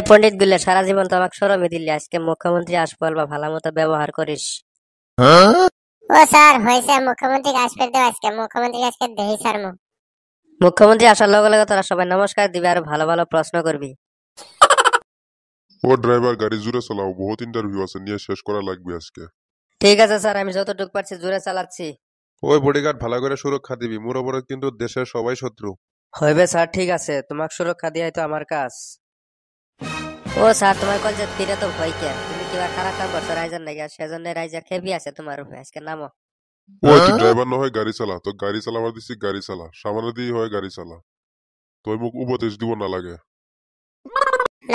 পণ্ডিত গুল্লা, সারা জীবন তো আমাকে শরমে দিল্লি, আজকে মুখ্যমন্ত্রী আসবল বা ভালো মতো ব্যবহার করিস। ও স্যার হয়েছে, মুখ্যমন্ত্রী আসবে দেও, আজকে মুখ্যমন্ত্রী আজকে দেহি স্যার মুখ্যমন্ত্রী আসার লগে লগে তোরা সবাই নমস্কার দিবি আর ভালো ভালো প্রশ্ন করবি। ও ড্রাইভার, গাড়ি জোরে চালাও, বহুত ইন্টারভিউ আছে, নিয়ে শেষ করা লাগবে আজকে। ঠিক আছে স্যার, আমি যতটুকু পারছি জোরে চালাচ্ছি। ওই বডিগার্ড ভালো করে সুরক্ষা দিবি, মোর ওপরে কিন্তু দেশের সবাই শত্রু। হইবে স্যার, ঠিক আছে, তোমাকে সুরক্ষা দিয়াই তো আমার কাজ। ও স্যার, তোমার কলেজের তীরে তো ভয় কে? তুমি কিবা খারাপ কাম করছো রাইজার নাকি? সেজন্য রাইজা খেপি আছে তোমার উপরে, আজকে নামো। ওই তুই ড্রাইভার না হয় গাড়ি চালা, তো গাড়ি চালাবার দিচ্ছি, গাড়ি চালা, সামান্য দিয়ে হয় গাড়ি চালা, তোর মুখ উপদেশ দিব না লাগে।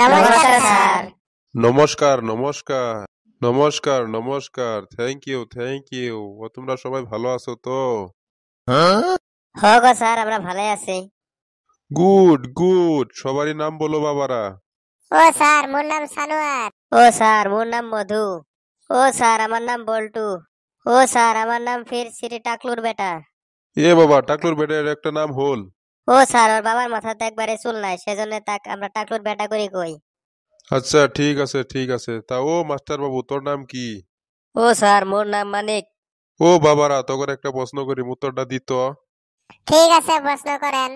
নমস্কার স্যার। নমস্কার নমস্কার নমস্কার নমস্কার, থ্যাংক ইউ থ্যাংক ইউ। ও তোমরা সবাই ভালো আছো তো? হ গো স্যার, আমরা ভালোই আছি। গুড গুড, সবারই নাম বলো বাবারা। ও স্যার, মোর নাম সানোয়ার। ও স্যার, মোর নাম মধু। ও স্যার, আমার নাম বল্টু। ও স্যার, আমার নাম ফির শ্রী টাকলুর বেটা। এ বাবা, টাকলুর বেটের একটা নাম হল। ও স্যার, ওর বাবার মাথাতে একবারে চুল নাই, সেজন্য তাক আমরা টাকলুর বেটা করি কই। আচ্ছা ঠিক আছে ঠিক আছে, তা ও মাস্টার বাবু, তোর নাম কি? ও স্যার, মোর নাম মানিক। ও বাবারা, তোকে একটা প্রশ্ন করি, উত্তরটা দিত। ঠিক আছে, প্রশ্ন করেন।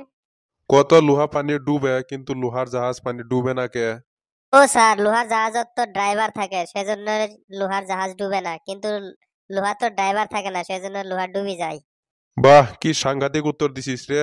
কত লোহা পানি ডুবে কিন্তু লোহার জাহাজ পানি ডুবে না কে? ও স্যার, লোহার জাহাজত তো ড্রাইভার থাকে, সেজন্য লোহার জাহাজ ডুবে না, কিন্তু লোহা তো ড্রাইভার থাকে না, সেজন্য লোহা ডুবি যায়। বাহ, কি সাংঘাতিক উত্তর দিছিস রে।